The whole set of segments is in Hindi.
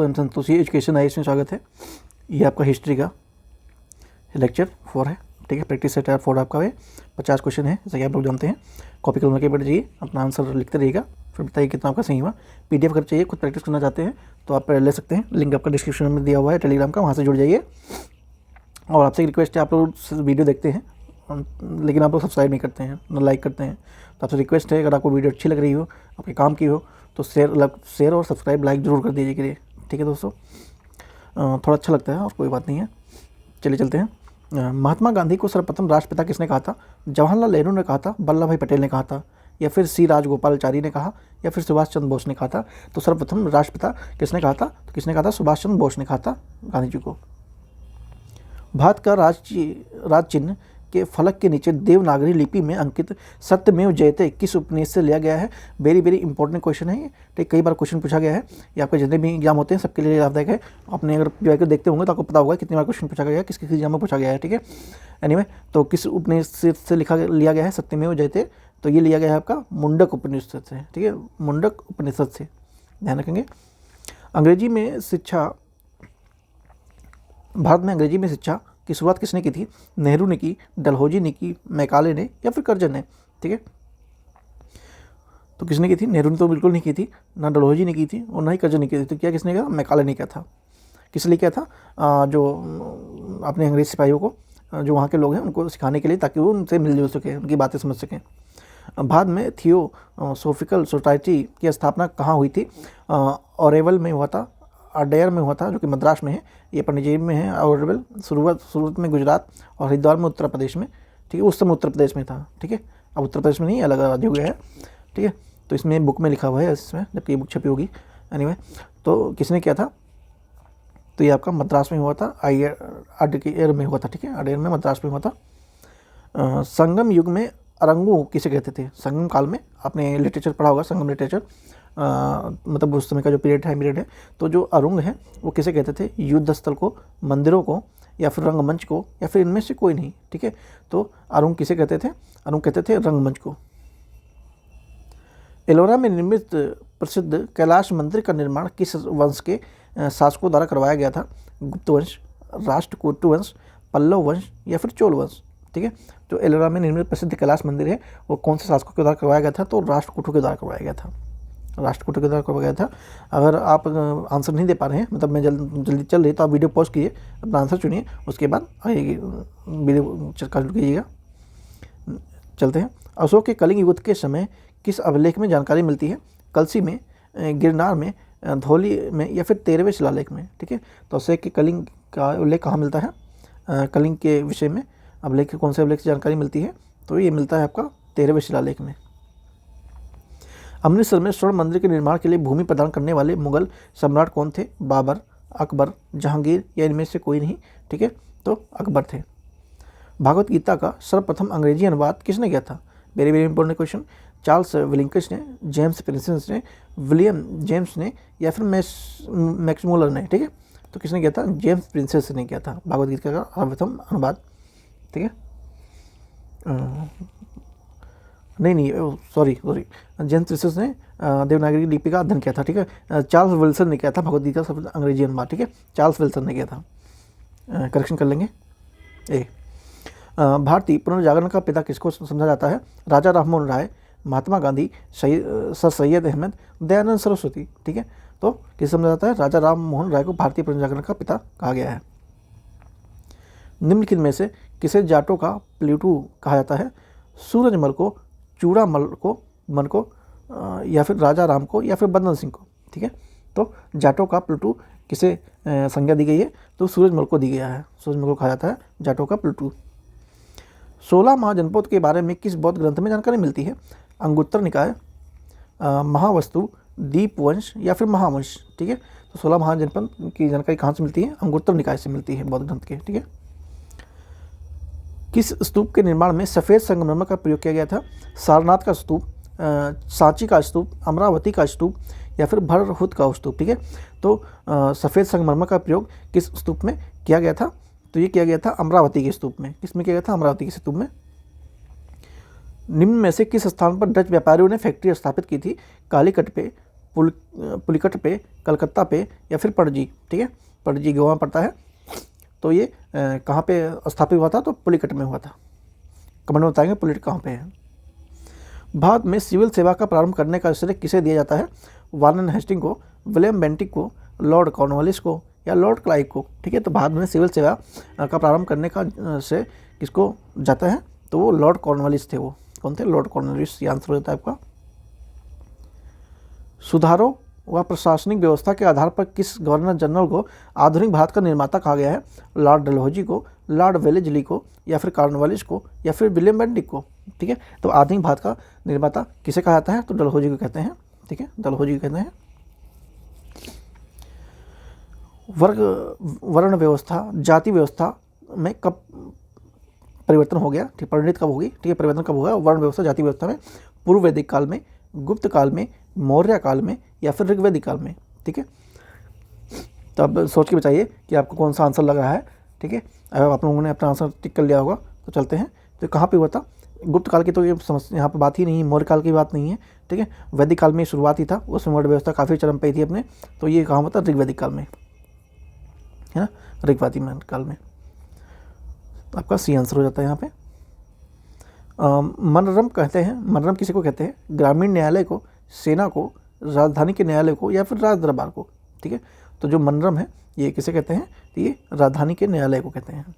तो इन संतोषी एजुकेशन आई इसमें स्वागत है। ये आपका हिस्ट्री का लेक्चर 4 है, ठीक है। प्रैक्टिस सेट 4 आपका है, 50 क्वेश्चन है जैसा कि आप लोग जानते हैं। कॉपी कलम के बैठ जाइए, अपना आंसर लिखते रहिएगा, फिर बताइए कितना आपका सही हुआ। PDF अगर चाहिए, खुद प्रैक्टिस करना चाहते हैं तो आप ले सकते हैं, लिंक आपका डिस्क्रिप्शन में दिया हुआ है टेलीग्राम का, वहाँ से जुड़ जाइए। और आपसे एक रिक्वेस्ट है, आप लोग वीडियो देखते हैं लेकिन आप लोग सब्सक्राइब नहीं करते हैं, ना लाइक करते हैं, तो आपसे रिक्वेस्ट है अगर आपको वीडियो अच्छी लग रही हो, आपके काम की हो, तो शेयर और सब्सक्राइब लाइक जरूर कर दीजिए करिए, ठीक है दोस्तों। थोड़ा अच्छा लगता है और कोई बात नहीं है। चलिए चलते हैं। महात्मा गांधी को सर्वप्रथम राष्ट्रपिता किसने कहा था? जवाहरलाल नेहरू ने कहा था, वल्लभ भाई पटेल ने कहा था, या फिर C राजगोपालाचारी ने कहा, या फिर सुभाष चंद्र बोस ने कहा था? तो सर्वप्रथम राष्ट्रपिता किसने कहा था? तो किसने कहा था? सुभाष चंद्र बोस ने कहा था गांधी जी को। भारत का राज चिन्ह के फलक के नीचे देवनागरी लिपि में अंकित सत्यमेव जयते किस उपनिषद से लिया गया है? वेरी वेरी इंपॉर्टेंट क्वेश्चन है ये, ठीक। कई बार क्वेश्चन पूछा गया है, ये आपके जितने भी एग्जाम होते हैं सबके लिए लाभदायक है। आपने अगर PYQ देखते होंगे तो आपको पता होगा कितनी बार क्वेश्चन पूछा गया है, किस एग्जाम में पूछा गया है, ठीक है। एनीवे, तो किस उपनिषद से लिया गया है सत्यमेव जयते? तो ये लिया गया है आपका मुंडक उपनिषद से, ठीक है, मुंडक उपनिषद से, ध्यान रखेंगे। अंग्रेजी में शिक्षा, भारत में अंग्रेजी में शिक्षा की शुरुआत किसने की थी? नेहरू ने की, डलहौजी ने की, मैकाले ने, या फिर कर्जन ने, ठीक है। तो किसने की थी? नेहरू ने तो बिल्कुल नहीं की थी, ना डलहौजी ने की थी और ना ही कर्जन ने की थी। तो क्या किसने किया? मैकाले ने किया था। किस लिए किया था? जो अपने अंग्रेज सिपाहियों को, जो वहाँ के लोग हैं उनको सिखाने के लिए, ताकि वो उनसे मिलजुल सकें, उनकी बातें समझ सकें। भारत में थियोसॉफिकल सोसाइटी की स्थापना कहाँ हुई थी? ऑरेवल में हुआ था, अडेयर में हुआ था, जो कि मद्रास में है, ये पंडिचेरी में है। ऑरेवल सूरत में गुजरात, और हरिद्वार में उत्तर प्रदेश में, ठीक है। उस समय उत्तर प्रदेश में था, ठीक है। अब उत्तर प्रदेश में नहीं, अलग राज्य हो गया है, ठीक है। तो इसमें बुक में लिखा हुआ है इसमें, जबकि ये बुक छपी होगी। एनीवे, तो किसने किया था? तो ये आपका मद्रास में हुआ था, अडेयर में हुआ था, ठीक है। अडेयर में, मद्रास में हुआ था। संगम युग में अरंगू किसे कहते थे? संगम काल में, आपने लिटरेचर पढ़ा होगा, संगम लिटरेचर, मतलब उस समय का जो पीरियड है, तो जो अरुंग है वो किसे कहते थे? युद्ध स्थल को, मंदिरों को, या फिर रंगमंच को, या फिर इनमें से कोई नहीं, ठीक है। तो अरुंग किसे कहते थे? अरुंग कहते थे रंगमंच को। एलोरा में निर्मित प्रसिद्ध कैलाश मंदिर का निर्माण किस वंश के शासकों द्वारा करवाया गया था? गुप्त वंश, राष्ट्रकूट वंश, पल्लव वंश, या फिर चोल वंश, ठीक है। जो एलोरा में निर्मित प्रसिद्ध कैलाश मंदिर है वो कौन से शासकों के द्वारा करवाया गया था? तो राष्ट्रकूटों के द्वारा करवाया गया था, राष्ट्रकूटों के द्वारा करवाया गया था। अगर आप आंसर नहीं दे पा रहे हैं, मतलब मैं जल्दी चल रही, तो आप वीडियो पॉज कीजिए, अपना आंसर चुनिए, उसके बाद आइए वीडियो कंटिन्यू कीजिएगा। चलते हैं। अशोक के कलिंग युद्ध के समय किस अभिलेख में जानकारी मिलती है? कलसी में, गिरनार में, धौली में, या फिर 13वें शिलालेख में, ठीक है। तो अशोक के कलिंग का उल्लेख कहाँ मिलता है? कलिंग के विषय में अभिलेख, कौन से अभिलेख से जानकारी मिलती है? तो ये मिलता है आपका 13वें शिलालेख में। अमृतसर में स्वर्ण मंदिर के निर्माण के लिए भूमि प्रदान करने वाले मुगल सम्राट कौन थे? बाबर, अकबर, जहांगीर, या इनमें से कोई नहीं, ठीक है। तो अकबर थे। भागवत गीता का सर्वप्रथम अंग्रेजी अनुवाद किसने किया था? Very very important question. Charles Wilkins ने, जेम्स प्रिंसेस ने, विलियम जेम्स ने, या फिर मैक्समूलर ने, ठीक है। तो किसने किया था? जेम्स प्रिंसेस ने किया था भागवत गीता का सर्वप्रथम अनुवाद, ठीक है। नहीं, सॉरी, जेम्स प्रिंसेस ने देवनागरी लिपि का अध्ययन किया था, ठीक है। चार्ल्स विल्सन ने किया था भगवद गीता का अंग्रेजी अनुवाद, ठीक है। चार्ल्स विल्सन ने किया था, करेक्शन कर लेंगे। भारतीय पुनर्जागरण का पिता किसको समझा जाता है? राजा राममोहन राय, महात्मा गांधी, सर सैयद अहमद, दयानंद सरस्वती, ठीक है। तो किसे समझा जाता है? राजा राममोहन राय को भारतीय पुनर्जागरण का पिता कहा गया है। निम्नलिखित में से किसे जाटों का प्लेटू कहा जाता है? सूरजमल को, चूड़ामल को, मन को, या फिर राजा राम को, या फिर बदन सिंह को, ठीक है। तो जाटों का प्लेटू किसे संज्ञा दी गई है? तो सूरजमल को दी गया है, सूरजमल को कहा जाता है जाटों का प्लेटू। 16 महाजनपद के बारे में किस बौद्ध ग्रंथ में जानकारी मिलती है? अंगुत्तर निकाय, महावस्तु, दीपवंश, या फिर महावंश, ठीक है। तो 16 महाजनपद की जानकारी कहाँ से मिलती है? अंगुत्तर निकाय से मिलती है बौद्ध ग्रंथ के, ठीक है। किस स्तूप के निर्माण में सफ़ेद संगमरमर का प्रयोग किया गया था? सारनाथ का स्तूप, सांची का स्तूप, अमरावती का स्तूप, या फिर भरहुत का स्तूप, ठीक है। तो सफ़ेद संगमरमर का प्रयोग किस स्तूप में किया गया था? तो ये किया गया था अमरावती के स्तूप में। किस में किया गया था? अमरावती के स्तूप में। निम्न में से किस स्थान पर डच व्यापारियों ने फैक्ट्री स्थापित की थी? कालीकट पे, पुलिकट पे, कलकत्ता पे या फिर पणजी। ठीक है, पणजी गोवा में पड़ता है। तो ये कहाँ पे स्थापित हुआ था? तो पुलिकट में हुआ था। कमेंट में बताएंगे पुलिकट कहाँ पे है। भारत में सिविल सेवा का प्रारंभ करने का श्रेय किसे दिया जाता है? वारेन हेस्टिंग को, विलियम बेंटिक को, लॉर्ड कॉर्नवालिस को या लॉर्ड क्लाइव को। ठीक है, तो भारत में सिविल सेवा का प्रारंभ करने का श्रेय किसको जाता है? तो वो लॉर्ड कॉर्नवालिस थे। वो कौन थे? Lord Cornwallis. ये आंसर हो जाता है आपका। सुधारों व प्रशासनिक व्यवस्था के आधार पर किस गवर्नर जनरल को आधुनिक भारत का निर्माता कहा गया है? लॉर्ड डलहौजी को, लॉर्ड वेलेस्ली को या फिर कॉर्नवालिस को या फिर विलियम बेंटिक को। ठीक है, तो आधुनिक भारत का निर्माता किसे कहा जाता है? तो डलहौजी को कहते हैं। ठीक है, डलहौजी को कहते हैं। वर्ण व्यवस्था, जाति व्यवस्था में कब परिवर्तन हो गया? ठीक, परिणित कब होगी? ठीक है, परिवर्तन कब होगा वर्ण व्यवस्था जाति व्यवस्था में? पूर्व वैदिक काल में, गुप्त काल में, मौर्य काल में या फिर ऋग्वैदिक काल में। ठीक है, तो अब सोच के बताइए कि आपको कौन सा आंसर लग रहा है। ठीक है, अब आप लोगों ने अपना आंसर टिक कर लिया होगा। तो चलते हैं, तो कहाँ पे हुआ था? गुप्त काल की तो ये समस्या यहाँ पे बात ही नहीं है, मौर्य काल की बात नहीं है। ठीक है, वैदिक काल में शुरुआत ही था, उसमें वर्ण व्यवस्था काफ़ी चरम पे थी अपने। तो ये कहाँ होता? ऋग्वैदिक काल में, है ना, ऋग्वैदिक काल में। आपका सी आंसर हो जाता है यहाँ पे। मनोरम कहते हैं, मनोरम किसी को कहते हैं? ग्रामीण न्यायालय को, सेना को, राजधानी के न्यायालय को या फिर राज दरबार को। ठीक है, तो जो मनोरम है ये किसे कहते हैं? तो ये राजधानी के न्यायालय को कहते हैं।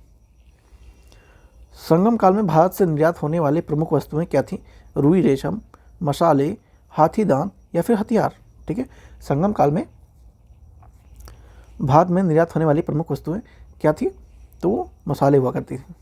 संगम काल में भारत से निर्यात होने वाली प्रमुख वस्तुएं क्या थीं? रुई रेशम, मसाले, हाथी दांत या फिर हथियार। ठीक है, संगम काल में भारत में निर्यात होने वाली प्रमुख वस्तुएं क्या थी? तो वो मसाले हुआ करती थी।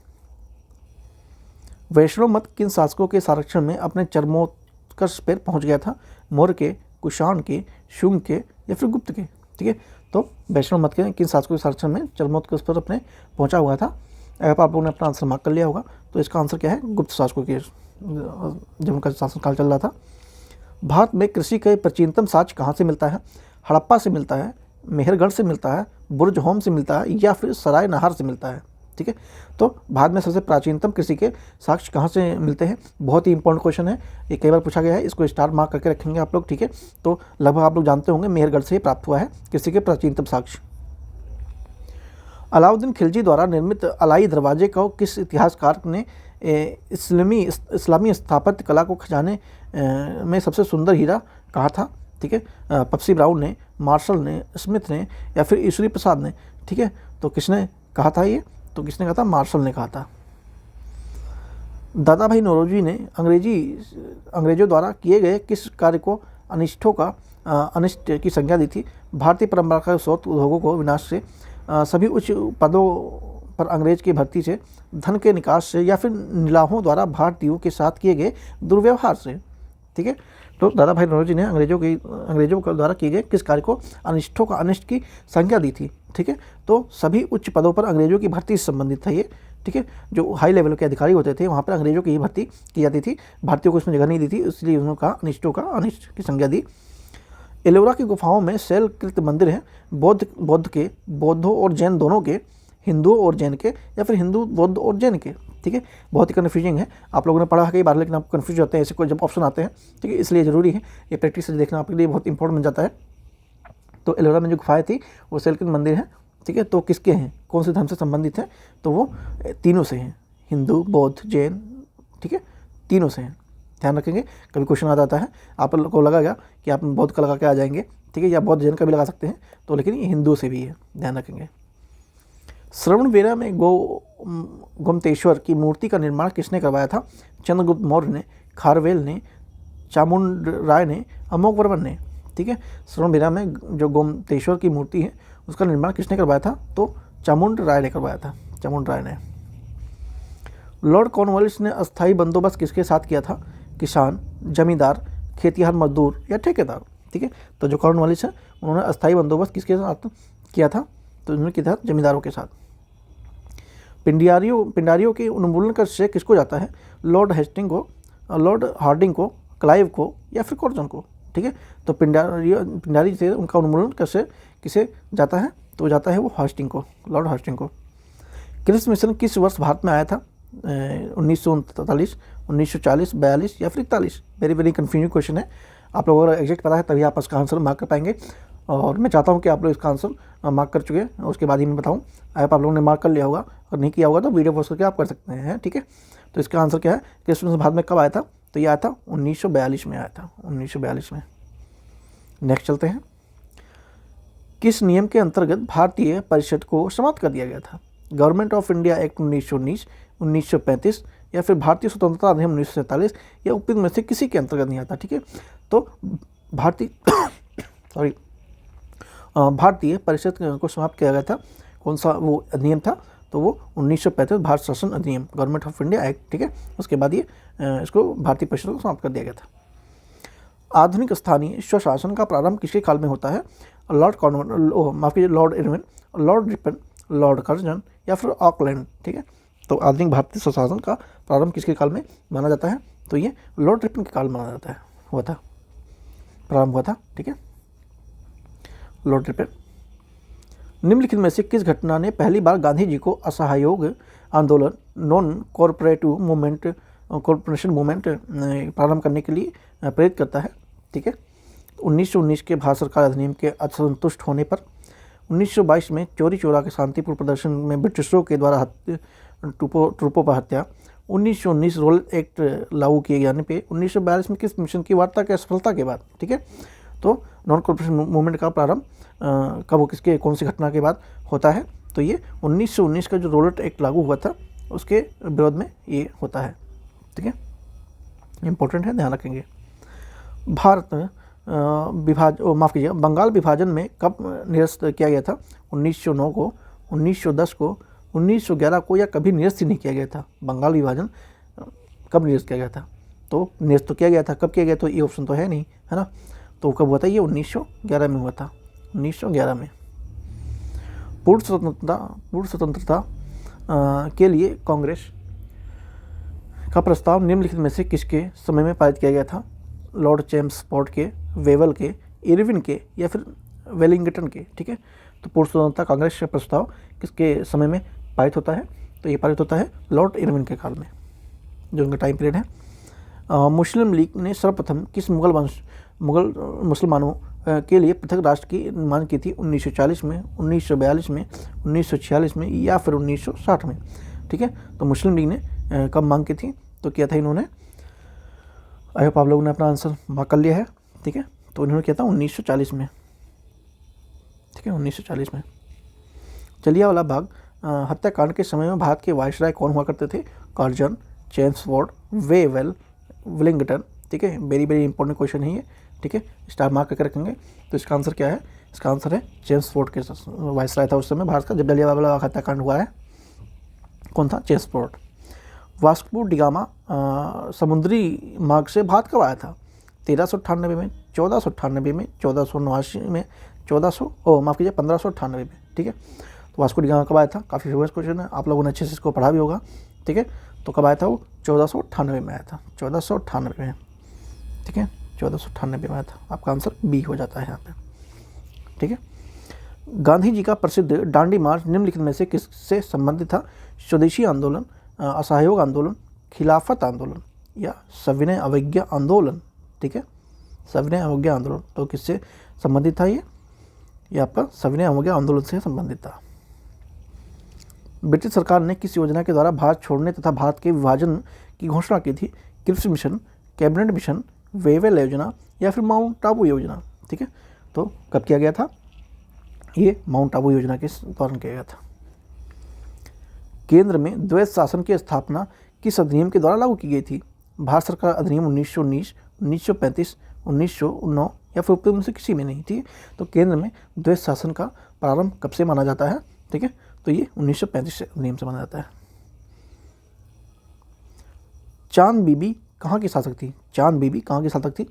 वैष्णव मत किन शासकों के संरक्षण में अपने चरमोत्कर्ष पर पहुंच गया था? मौर्य के, कुषाण के, शुंग के या फिर गुप्त के। ठीक है, तो वैष्णव मत के किन शासकों के संरक्षण में चरमोत्कर्ष पर अपने पहुंचा हुआ था? अगर आप लोगों ने अपना आंसर मार्क कर लिया होगा तो इसका आंसर क्या है? गुप्त शासकों के, जब उनका शासनकाल चल रहा था। भारत में कृषि का प्राचीनतम साक्ष्य कहाँ से मिलता है? हड़प्पा से मिलता है, मेहरगढ़ से मिलता है, बुर्ज होम से मिलता है या फिर सराय नहार से मिलता है। ठीक है, तो भारत में सबसे प्राचीनतम कृषि के साक्ष्य कहाँ से मिलते हैं? बहुत ही इंपॉर्टेंट क्वेश्चन है, ये कई बार पूछा गया है, इसको स्टार मार्क करके रखेंगे आप लोग। ठीक है, तो लगभग आप लोग जानते होंगे मेहरगढ़ से प्राप्त हुआ है कृषि के प्राचीनतम साक्ष्य। अलाउद्दीन खिलजी द्वारा निर्मित अलाई दरवाजे को किस इतिहासकार ने इस्लामी स्थापत्य कला को खजाने में सबसे सुंदर हीरा कहा था? ठीक है, पप्सी ब्राउन ने, मार्शल ने, स्मिथ ने या फिर ईश्वरी प्रसाद ने। ठीक है, तो किसने कहा था ये? तो किसने कहा था? मार्शल ने कहा था। दादा भाई नौरोजी ने अंग्रेजों द्वारा किए गए किस कार्य को अनिष्ट की संज्ञा दी थी? भारतीय परंपरागत स्रोत उद्योगों को विनाश से, सभी उच्च पदों पर अंग्रेज की भर्ती से, धन के निकास से या फिर नीलाहों द्वारा भारतीयों के साथ किए गए दुर्व्यवहार से। ठीक है, तो दादा भाई नौरोजी ने अंग्रेजों के द्वारा किए गए किस कार्य को अनिष्ट की संज्ञा दी थी? ठीक है, तो सभी उच्च पदों पर अंग्रेजों की भर्ती से संबंधित था ये। ठीक है, जो हाई लेवल के अधिकारी होते थे वहाँ पर अंग्रेजों की ही भर्ती की जाती थी, भारतीयों को उसमें जगह नहीं दी थी, इसलिए उन्होंने कहा अनिष्ट की संज्ञा दी। एलोरा की गुफाओं में शैलकृत मंदिर हैं, बौद्धों और जैन दोनों के, हिंदुओं और जैन के या फिर हिंदू, बौद्ध और जैन के। ठीक है, बहुत ही कन्फ्यूजिंग है, आप लोगों ने पढ़ा कई बार लेकिन आप कन्फ्यूज होते हैं ऐसे कोई जब ऑप्शन आते हैं। ठीक है, इसलिए ज़रूरी है ये प्रैक्टिस से देखना आपके लिए बहुत इंपॉर्टेंट बन जाता है। तो एलोरा में जो गुफाएं थी वो शैलकृत मंदिर हैं। ठीक है, तो किसके हैं, कौन से धर्म से संबंधित हैं? तो वो तीनों से हैं, हिंदू, बौद्ध, जैन। ठीक है, तीनों से हैं, ध्यान रखेंगे। कभी क्वेश्चन आ जाता है आप लोग को लगेगा कि आप बौद्ध का लगा के आ जाएंगे, ठीक है, या बौद्ध जैन का भी लगा सकते हैं, तो लेकिन ये हिंदू से भी है, ध्यान रखेंगे। श्रवणबेरा में गोमतेश्वर की मूर्ति का निर्माण किसने करवाया था? चंद्रगुप्त मौर्य ने, खारवेल ने, चामुंड राय ने, अमोघवर्मन ने। ठीक है, श्रवणबेरा में जो गोमतेश्वर की मूर्ति है उसका निर्माण किसने करवाया था? तो चामुंड राय ने करवाया था, चामुंड राय ने। लॉर्ड कॉर्नवालिस ने अस्थायी बंदोबस्त किसके साथ किया था? किसान, जमींदार, खेतिहर मजदूर या ठेकेदार। ठीक है, तो जो कॉर्नवालिस है उन्होंने अस्थायी बंदोबस्त किसके साथ किया था? तो उन्होंने किया था जमींदारों के साथ। पिंडारियों के उन्मूलन का श्रेय किसको जाता है? लॉर्ड हेस्टिंग को, लॉर्ड हार्डिंग को, क्लाइव को या फिर कर्जन को। ठीक है, तो पिंडारी से उनका उन्मूलन का श्रेय किसे जाता है? तो जाता है वो हास्टिंग को, लॉर्ड हास्टिंग को। क्रिप्स मिशन किस वर्ष भारत में आया था? 1939, 1940, 42 या फिर 41। वेरी वेरी कन्फ्यूजिंग क्वेश्चन है, आप लोगों को अगर एग्जैक्ट पता है तभी आप इसका आंसर मार्क कर पाएंगे, और मैं चाहता हूँ कि आप लोग इसका आंसर मार्क कर चुके हैं, उसके बाद ही मैं बताऊँ। आप लोगों ने मार्क कर लिया होगा, और नहीं किया होगा तो वीडियो पॉज करके आप कर सकते हैं, ठीक है। तो इसका आंसर क्या है, कृष्ण भारत में कब आया था, तो ये आया था 1942 में आया था, 1942 में। नेक्स्ट चलते हैं, किस नियम के अंतर्गत भारतीय परिषद को समाप्त कर दिया गया था, गवर्नमेंट ऑफ इंडिया एक्ट 1919, 1935 या फिर भारतीय स्वतंत्रता अधिनियम 1947 या उपयुक्त में से किसी के अंतर्गत नहीं आता, ठीक है। तो भारतीय परिषद को समाप्त किया गया था, कौन सा वो अधिनियम था, तो वो 1935 भारत शासन अधिनियम, गवर्नमेंट ऑफ इंडिया एक्ट, ठीक है। उसके बाद ये इसको भारतीय परिषद को समाप्त कर दिया गया था। आधुनिक स्थानीय स्वशासन का प्रारंभ किसके काल में होता है, लॉर्ड कॉर्नवालिस, माफ कीजिए, Lord Irwin, Lord Ripon, Lord Curzon या फिर ऑकलैंड, ठीक है। तो आधुनिक भारतीय स्वशासन का प्रारंभ किसके काल में माना जाता है, तो ये लॉर्ड रिपन के काल में माना जाता है, हुआ था, प्रारंभ हुआ था, ठीक है, लॉर्ड रिपन। निम्नलिखित में से किस घटना ने पहली बार गांधी जी को असहयोग आंदोलन, non corporative movement, corporation movement प्रारंभ करने के लिए प्रेरित करता है, ठीक है। 1919 के भारत सरकार अधिनियम के असंतुष्ट होने पर 1922 में चोरी चोरा के शांतिपूर्ण प्रदर्शन में ब्रिटिशरों के द्वारा ट्रूपों पर हत्या, 1919 रोल एक्ट लागू किए जाने पे 1942 में किस मिशन की वार्ता की असफलता के बाद, ठीक है। तो नॉन कॉरपोरेशन मूवमेंट का प्रारंभ कब, किसके, कौन सी घटना के बाद होता है, तो ये 1919 का जो रोल एक्ट लागू हुआ था उसके विरोध में ये होता है, ठीक है, इंपॉर्टेंट है, ध्यान रखेंगे। भारत माफ़ कीजिएगा, बंगाल विभाजन में कब निरस्त किया गया था, 1909 को, 1910 को, 1911 को, या कभी निरस्त ही नहीं किया गया था। बंगाल विभाजन कब निरस्त किया गया था, तो निरस्त तो किया गया था, कब किया गया, तो ये ऑप्शन तो है नहीं, है ना। तो कब हुआ था, ये 1911 में हुआ था, 1911 में। पूर्ण स्वतंत्रता के लिए कांग्रेस का प्रस्ताव निम्नलिखित में से किसके समय में पारित किया गया था, लॉर्ड चैम्सफोर्ड के, वेवल के, इरविन के या फिर वेलिंगटन के, ठीक है। तो पूर्ण स्वतंत्रता कांग्रेस का प्रस्ताव किसके समय में पारित होता है, तो ये पारित होता है लॉर्ड इरविन के काल में, जो उनका टाइम पीरियड है। मुस्लिम लीग ने सर्वप्रथम किस मुगल मुसलमानों के लिए पृथक राष्ट्र की मांग की थी, 1940 में, 1942 में, 1946 में या फिर 1960 में, ठीक है। तो मुस्लिम लीग ने कब मांग की थी, तो किया था इन्होंने, आई होप आप लोगों ने अपना आंसर मार्क कर लिया है, ठीक है। तो इन्होंने किया था 1940 में, ठीक है, 1940 में। जलियांवाला बाग हत्याकांड के समय में भारत के वायसराय कौन हुआ करते थे, कर्जन, चैम्सफोर्ड, वेवल, वेलिंगटन, ठीक है। वेरी वेरी इंपॉर्टेंट क्वेश्चन है ये, ठीक है, स्टार मार्क करके रखेंगे। तो इसका आंसर क्या है, इसका आंसर है चैम्सफोर्ड के वायसराय था उस समय भारत का, जब जलियांवाला बाग हत्याकांड हुआ है, कौन था, चैम्सफोर्ड। वास्को डी गामा समुद्री मार्ग से भारत कब आया था, 1398 में, 1498 में, 1489 में, 1598 में, ठीक है। तो वास्को डी गामा कब आया था, काफ़ी फेमस क्वेश्चन है, आप लोगों ने अच्छे से इसको पढ़ा भी होगा, ठीक है। तो कब आया था वो, 1498 में आया था, 1498 में, ठीक है, 1498 में आया था। आपका आंसर बी हो जाता है यहाँ पे, ठीक है। गांधी जी का प्रसिद्ध डांडी मार्च निम्नलिखित में से किससे संबंधित था, स्वदेशी आंदोलन, असहयोग आंदोलन, खिलाफत आंदोलन या सविनय अवज्ञा आंदोलन, ठीक है, सविनय अवज्ञा आंदोलन। तो किससे संबंधित था ये आपका सविनय अवज्ञा आंदोलन से संबंधित था। ब्रिटिश सरकार ने किस योजना के द्वारा भारत छोड़ने तथा भारत के विभाजन की घोषणा की थी, Cripps mission, cabinet mission, Wavell योजना या फिर माउंट आबू योजना, ठीक है। तो कब किया गया था, ये माउंट आबू योजना के दौरान किया गया था। केंद्र में द्वैत शासन की स्थापना किस अधिनियम के द्वारा लागू की गई थी, भारत सरकार अधिनियम 1919, 1935, 1909 या फिर उपयुक्त में से किसी में नहीं थी। तो केंद्र में द्वैत शासन का प्रारंभ कब से माना जाता है, ठीक है, तो ये 1935 अधिनियम से माना जाता है। चांद बीबी कहाँ की शासक थी, चांद बीबी कहाँ की शासक थी,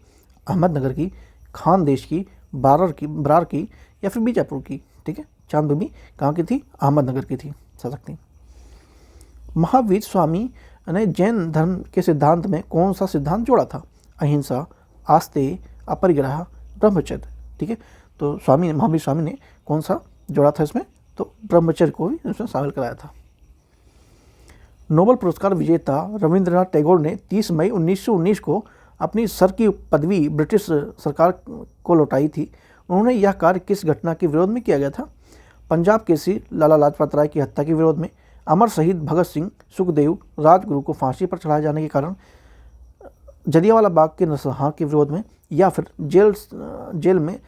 अहमदनगर की, खानदेश की, बरार की या फिर बीजापुर की, ठीक है। चांद बीबी कहाँ की थी, अहमदनगर की थी, शासक थी। महावीर स्वामी ने जैन धर्म के सिद्धांत में कौन सा सिद्धांत जोड़ा था, अहिंसा, आस्ते, अपरिग्रह, ब्रह्मचर्य, ठीक है। तो महावीर स्वामी ने कौन सा जोड़ा था इसमें, तो ब्रह्मचर्य को भी इसमें शामिल कराया था। नोबेल पुरस्कार विजेता रविंद्रनाथ टैगोर ने 30 मई 1919 को अपनी सर की पदवी ब्रिटिश सरकार को लौटाई थी, उन्होंने यह कार्य किस घटना के विरोध में किया गया था? पंजाब केसरी लाला लाजपत राय की हत्या के विरोध में, अमर शहीद भगत सिंह सुखदेव राजगुरु को फांसी पर चढ़ाए जाने के कारण, जलियांवाला बाग के नरसंहार के विरोध में, या फिर जेल में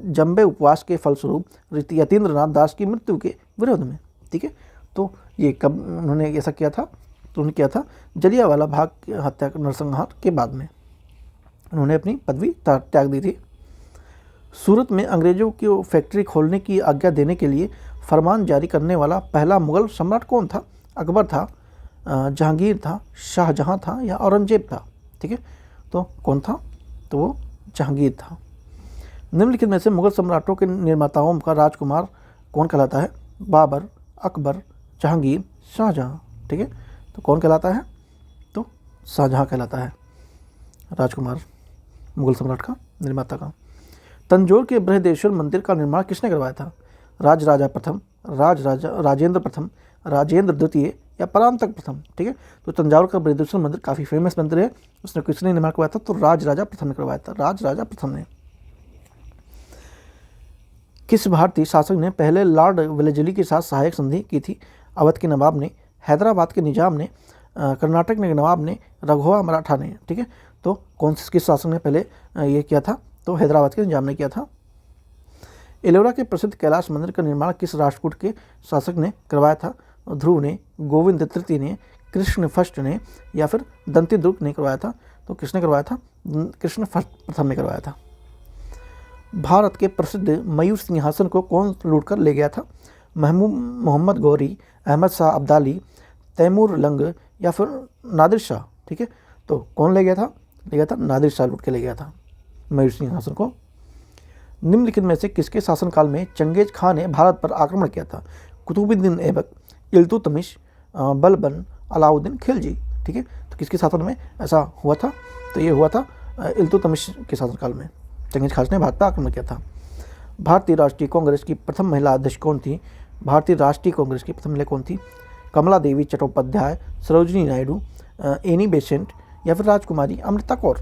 जंबे उपवास के फलस्वरूप यतीन्द्रनाथ दास की मृत्यु के विरोध में। ठीक है, तो ये कब उन्होंने ऐसा किया था? तो उन्होंने किया था जलियांवाला बाग की हत्या नरसंहार के बाद में उन्होंने अपनी पदवी त्याग दी थी। सूरत में अंग्रेजों की फैक्ट्री खोलने की आज्ञा देने के लिए फरमान जारी करने वाला पहला मुगल सम्राट कौन था? अकबर था, जहांगीर था, शाहजहां था या औरंगजेब था? ठीक है, तो कौन था? तो वो जहांगीर था। निम्नलिखित में से मुगल सम्राटों के निर्माताओं का राजकुमार कौन कहलाता है? बाबर, अकबर, जहांगीर, शाहजहां। ठीक है, तो कौन कहलाता है? तो शाहजहां कहलाता है राजकुमार मुगल सम्राट का, निर्माता का। तंजौर के बृहदेश्वर मंदिर का निर्माण किसने करवाया था? राजराजा प्रथम, राजेंद्र प्रथम, राजेंद्र द्वितीय या परांतक प्रथम? ठीक है, तो तंजौर का बृहदेश्वर मंदिर काफ़ी फेमस मंदिर है, उसने किसने निर्माण करवाया था? तो राजराजा प्रथम ने करवाया था, राजराजा प्रथम ने। किस भारतीय शासक ने पहले लॉर्ड वेलेस्ली के साथ सहायक संधि की थी? अवध के नवाब ने, हैदराबाद के निजाम ने, कर्नाटक के नवाब ने, रघुवा मराठा ने? ठीक है, तो किस शासक ने पहले ये किया था? तो हैदराबाद के निजाम ने किया था। एलोरा के प्रसिद्ध कैलाश मंदिर का निर्माण किस राष्ट्रकूट के शासक ने करवाया था? ध्रुव ने, गोविंद तृतीय ने, कृष्ण फर्स्ट ने या फिर दंतिदुर्ग ने करवाया था? तो किसने करवाया था? कृष्ण प्रथम ने करवाया था। भारत के प्रसिद्ध मयूर सिंहासन को कौन लूट कर ले गया था? मोहम्मद गौरी, अहमद शाह अब्दाली, तैमूर लंग या फिर नादिर शाह? ठीक है, तो कौन ले गया था? ले गया था नादिर शाह, लूट के ले गया था मयूर सिंहासन को। निम्नलिखित में से किसके शासनकाल में चंगेज खान ने भारत पर आक्रमण किया था? कुतुबुद्दीन ऐबक, इल्तुतमिश, बलबन, अलाउद्दीन खिलजी? ठीक है, तो किसके शासन में ऐसा हुआ था? तो ये हुआ था इल्तुतमिश के शासनकाल में चंगेज खान ने भारत पर आक्रमण किया था। भारतीय राष्ट्रीय कांग्रेस की प्रथम महिला अध्यक्ष कौन थी? भारतीय राष्ट्रीय कांग्रेस की प्रथम महिला कौन थी? कमला देवी चट्टोपाध्याय, सरोजिनी नायडू, एनी बेसेंट या फिर राजकुमारी अमृता कौर?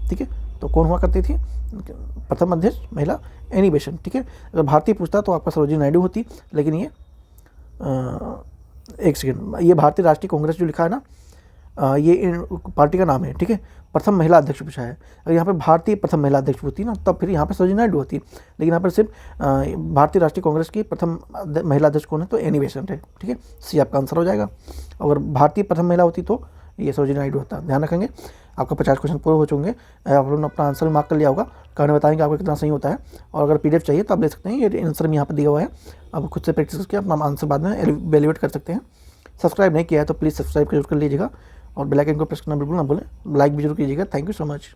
ठीक है, तो कौन हुआ करती थी प्रथम अध्यक्ष महिला? Annie Besant. ठीक है, अगर भारतीय पूछता तो आपका सरोजिनी नायडू होती, लेकिन ये एक सेकेंड, ये भारतीय राष्ट्रीय कांग्रेस जो लिखा है ना, ये पार्टी का नाम है। ठीक है, प्रथम महिला अध्यक्ष पूछा है। अगर यहाँ पे भारतीय प्रथम महिला अध्यक्ष होती ना, तब फिर यहाँ पे सरोजिनी नायडू होती, लेकिन यहाँ पर सिर्फ भारतीय राष्ट्रीय कांग्रेस की प्रथम महिला अध्यक्ष कौन है? तो एनी बेसेंट है। ठीक है, सी आपका आंसर हो जाएगा। अगर भारतीय प्रथम महिला होती तो ये सरोजिनी नायडू होता। ध्यान रखेंगे, आपका 50 क्वेश्चन पूरे हो चुके हैं। आप लोगों ने अपना आंसर मार्क कर लिया होगा, कहने बताएंगे आपको कितना सही होता है। और अगर PDF चाहिए तो आप ले सकते हैं, ये आंसर में यहाँ पर दिया हुआ है, आप खुद से प्रैक्टिस करके अपना आंसर बाद में एवेल्युएट कर सकते हैं। सब्सक्राइब नहीं किया है तो प्लीज़ सब्सक्राइब जरूर कर लीजिएगा और बेल आइकन को प्रेस करना बिल्कुल ना भूलें। लाइक भी जरूर कीजिएगा। Thank you so much.